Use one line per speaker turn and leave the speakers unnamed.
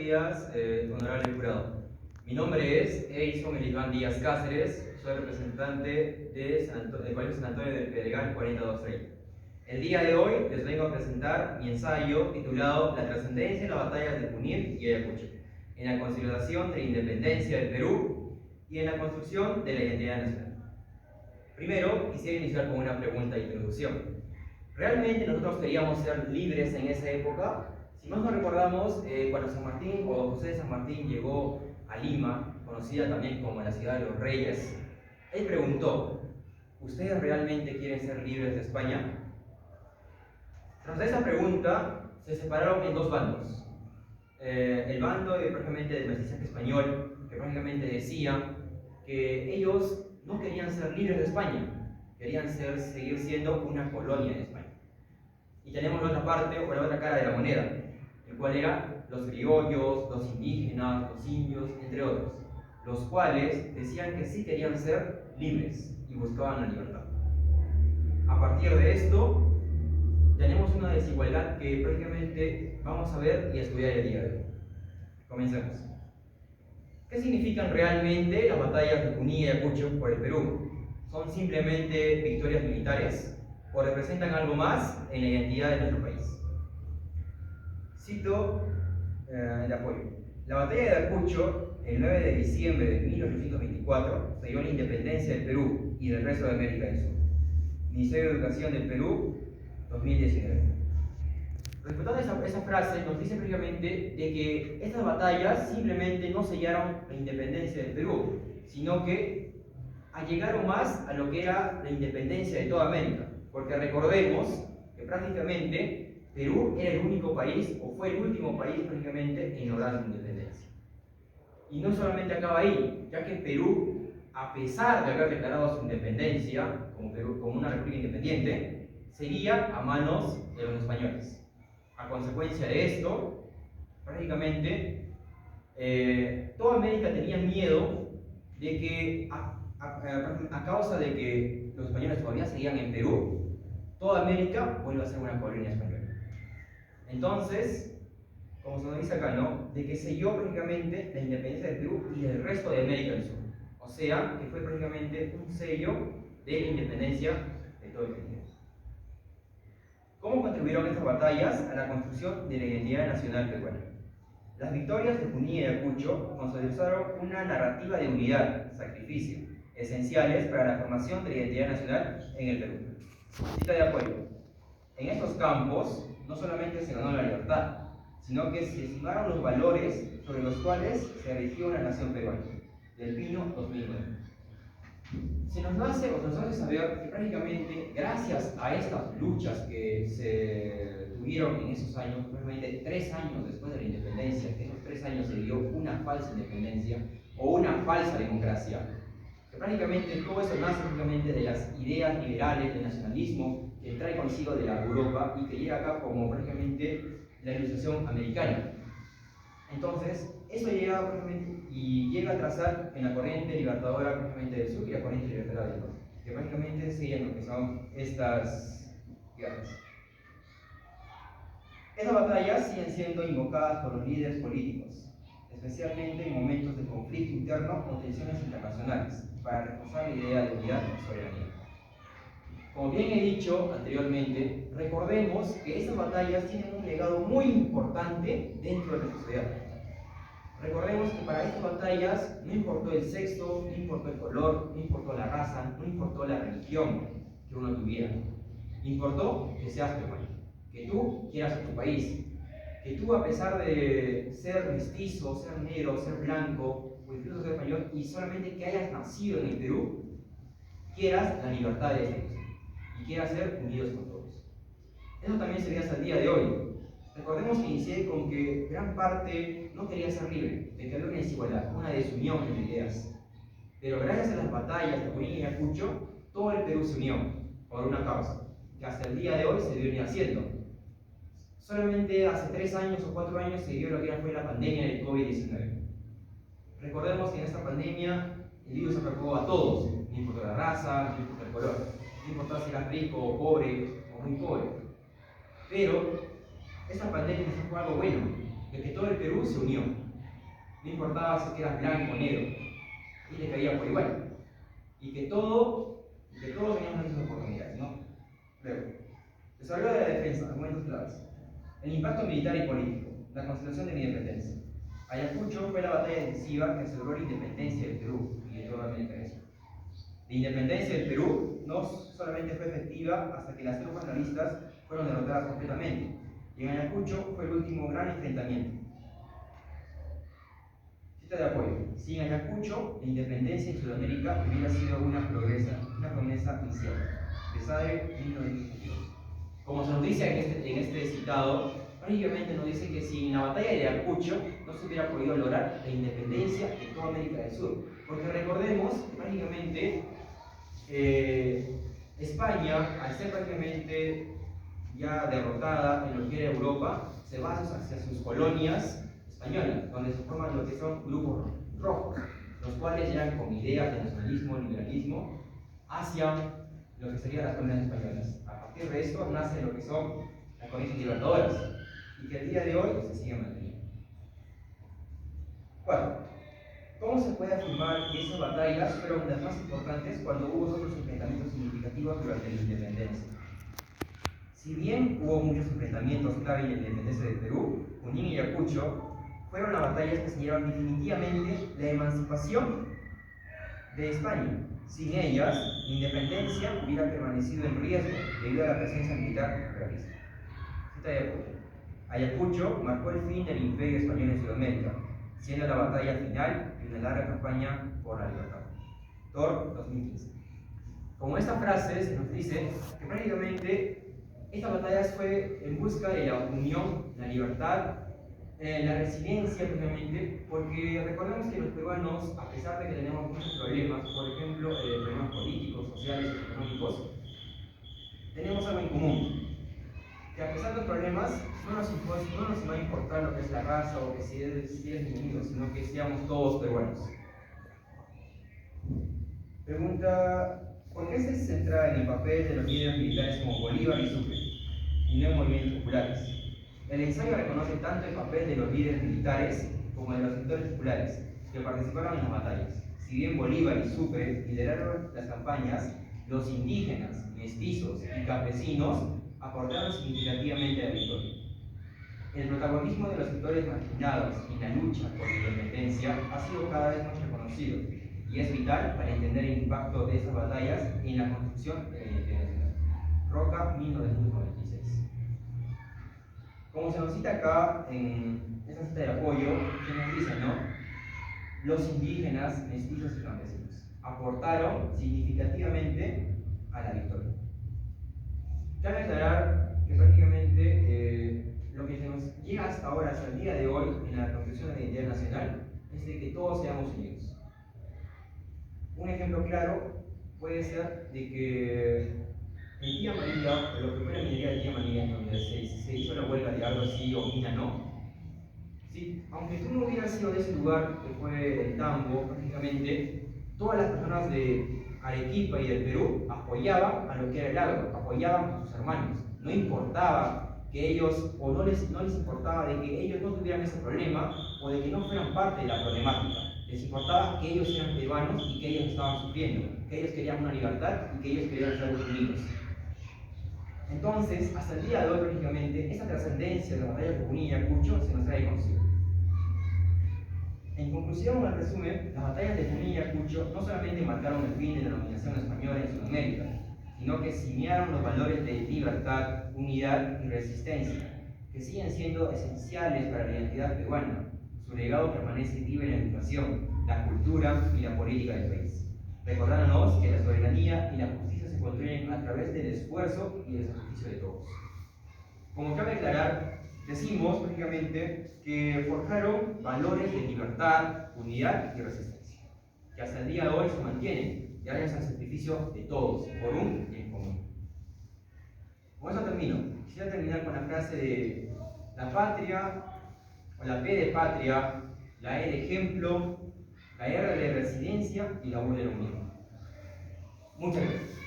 días, honorable jurado. Mi nombre es Edson Melitón Díaz Cáceres, soy representante del Colegio San Antonio del Pedregal 4230. El día de hoy les vengo a presentar mi ensayo titulado La trascendencia de las batallas de Junín y Ayacucho, en la consolidación de la independencia del Perú y en la construcción de la identidad nacional. Primero, quisiera iniciar con una pregunta de introducción. ¿Realmente nosotros queríamos ser libres en esa época? Si más nos recordamos, cuando San Martín o José de San Martín llegó a Lima, conocida también como la ciudad de los reyes, él preguntó: ¿ustedes realmente quieren ser libres de España? Tras esa pregunta, se separaron en dos bandos. El bando prácticamente del mestizaje español, que prácticamente decía que ellos no querían ser libres de España, querían seguir siendo una colonia de España. Y tenemos la otra parte, o la otra cara de la moneda, el cual eran los criollos, los indígenas, los indios, entre otros, los cuales decían que sí querían ser libres y buscaban la libertad. A partir de esto, tenemos una desigualdad que prácticamente vamos a ver y estudiar el día de hoy. Comencemos. ¿Qué significan realmente las batallas de Junín y Ayacucho por el Perú? ¿Son simplemente victorias militares o representan algo más en la identidad de nuestro país? Cito el apoyo. La batalla de Ayacucho, el 9 de diciembre de 1824, selló la independencia del Perú y del resto de América del Sur. Ministerio de Educación del Perú, 2019. Respetando esa frase, nos dice prácticamente de que estas batallas simplemente no sellaron la independencia del Perú, sino que allegaron más a lo que era la independencia de toda América. Porque recordemos que prácticamente Perú era el único país, o fue el último país prácticamente en lograr su independencia. Y no solamente acaba ahí, ya que Perú, a pesar de haber declarado su independencia como una república independiente, seguía a manos de los españoles. A consecuencia de esto, prácticamente toda América tenía miedo de que, a causa de que los españoles todavía seguían en Perú, toda América vuelve a ser una colonia española. Entonces, como se nos dice acá, ¿no?, de que selló prácticamente la independencia del Perú y del resto de América del Sur. O sea, que fue prácticamente un sello de la independencia de todo el continente. ¿Cómo contribuyeron estas batallas a la construcción de la identidad nacional peruana? Las victorias de Junín y Ayacucho consolidaron una narrativa de unidad, sacrificio, esenciales para la formación de la identidad nacional en el Perú. Cita de apoyo. En estos campos no solamente se ganó la libertad, sino que se estimaron los valores sobre los cuales se erigió una nación peruana. Del Pino, 2009. Se nos hace saber que prácticamente gracias a estas luchas que se tuvieron en esos años, prácticamente 3 años después de la independencia, que en esos 3 años se dio una falsa independencia o una falsa democracia, que prácticamente todo eso nace prácticamente de las ideas liberales del nacionalismo que trae consigo de la Europa y que llega acá como prácticamente la ilustración americana. Entonces, eso llega a trazar en la corriente libertadora prácticamente del sur y la corriente libertadora del norte, que prácticamente siguen lo que son estas guerras. Estas batallas siguen siendo invocadas por los líderes políticos, especialmente en momentos de conflicto interno o tensiones internacionales, para reforzar la idea de unidad y soberanía. Como bien he dicho anteriormente, recordemos que estas batallas tienen un legado muy importante dentro de nuestra sociedad. Recordemos que para estas batallas no importó el sexo, no importó el color, no importó la raza, no importó la religión que uno tuviera. Importó que seas peruano, que tú quieras a tu país, que tú, a pesar de ser mestizo, ser negro, ser blanco o incluso ser español, y solamente que hayas nacido en el Perú, quieras la libertad de este país y quieras ser unidos con todos. Eso también sería hasta el día de hoy. Recordemos que inicié con que gran parte no quería ser libre, de que había una desigualdad, una desunión entre ideas. Pero gracias a las batallas de Junín y Ayacucho, todo el Perú se unió por una causa, que hasta el día de hoy se viene haciendo. Solamente hace 3 años o 4 años se dio lo que fue la pandemia del COVID-19. Recordemos que en esta pandemia el virus atacó a todos, no importa la raza, no importa el color, no importa si eras rico o pobre o muy pobre. Pero esta pandemia nos trajo algo bueno, de que todo el Perú se unió. No importaba si eras blanco o negro, y te caía por igual. Y que todos teníamos las mismas oportunidades, ¿no? Luego, desarrollo de la defensa, argumentos claves. El impacto militar y político, la constitución de la independencia. Ayacucho fue la batalla decisiva que aseguró la independencia del Perú y de toda América del Sur. La independencia del Perú no solamente fue efectiva hasta que las tropas realistas fueron derrotadas completamente, y en Ayacucho fue el último gran enfrentamiento. Cita de apoyo. Sin Ayacucho, la independencia en Sudamérica hubiera sido una promesa incierta. De Sadre, 1922. Como se nos dice en este citado, prácticamente nos dice que sin la batalla de Ayacucho no se hubiera podido lograr la independencia de toda América del Sur. Porque recordemos que prácticamente España, al ser prácticamente ya derrotada en lo que era Europa, se va hacia sus colonias españolas, donde se forman lo que son grupos rojos, los cuales llegan con ideas de nacionalismo, liberalismo, hacia lo que serían las colonias españolas. A partir de esto nace lo que son las colonias libertadoras, y que el día de hoy se sigue manteniendo. 4. ¿Cómo se puede afirmar que esas batallas fueron las más importantes cuando hubo otros enfrentamientos significativos durante la independencia? Si bien hubo muchos enfrentamientos clave en la independencia del Perú, Junín y Ayacucho fueron las batallas que sellaron definitivamente la emancipación de España. Sin ellas, la independencia hubiera permanecido en riesgo debido a la presencia militar realista. Cita de Ayacucho. Ayacucho marcó el fin del imperio español en Sudamérica, siendo la batalla final de una larga campaña por la libertad. Thor, 2015. Como esta frase se nos dice que prácticamente esta batalla fue en busca de la unión, la libertad, la resiliencia, precisamente, porque recordemos que los peruanos, a pesar de que tenemos muchos problemas, por ejemplo, problemas políticos, sociales, económicos, tenemos algo en común, que a pesar de los problemas, no nos va a importar lo que es la raza o que si eres enemigo, sino que seamos todos peruanos. Pregunta: ¿por qué se centra en el papel de los líderes militares como Bolívar y Sucre, y no en movimientos populares? El ensayo reconoce tanto el papel de los líderes militares como de los sectores populares que participaron en las batallas. Si bien Bolívar y Sucre lideraron las campañas, los indígenas, mestizos y campesinos aportaron significativamente a la victoria. El protagonismo de los sectores marginados en la lucha por la independencia ha sido cada vez más reconocido, y es vital para entender el impacto de esas batallas en la construcción de la identidad nacional. Roca, 1996. Como se nos cita acá en esta cita de apoyo, se nos dice, ¿no? Los indígenas, mestizos y campesinos aportaron significativamente a la victoria. Cabe aclarar que prácticamente lo que se nos llega hasta ahora, hasta el día de hoy, en la construcción de la identidad nacional, es de que todos seamos unidos. Un ejemplo claro puede ser de que en Tía María, lo que fue la minería de Tía María, en donde se hizo la huelga de algo así o mina no, ¿sí? Aunque tú no hubieras sido de ese lugar que fue el Tambo, prácticamente todas las personas de Arequipa y del Perú apoyaban a lo que era el agro, apoyaban a sus hermanos. No importaba que ellos, o no les importaba de que ellos no tuvieran ese problema o de que no fueran parte de la problemática. Les importaba que ellos eran peruanos y que ellos estaban sufriendo, que ellos querían una libertad y que ellos querían ser unidos. Entonces, hasta el día de hoy, prácticamente, esa trascendencia de la batalla de Junín y Ayacucho se nos trae consigo. En conclusión, en resumen, las batallas de Junín y Ayacucho no solamente marcaron el fin de la dominación española en Sudamérica, sino que ciñaron los valores de libertad, unidad y resistencia, que siguen siendo esenciales para la identidad peruana. Su legado permanece vivo en la educación, la cultura y la política del país, recordándonos que la soberanía y la justicia se construyen a través del esfuerzo y del sacrificio de todos. Como cabe aclarar, decimos prácticamente que forjaron valores de libertad, unidad y resistencia, que hasta el día de hoy se mantienen gracias al sacrificio de todos, por un bien común. Con eso termino. Quisiera terminar con la frase de la patria, o la P de patria, la E de ejemplo, la R de resiliencia y la U de la unión. Muchas gracias.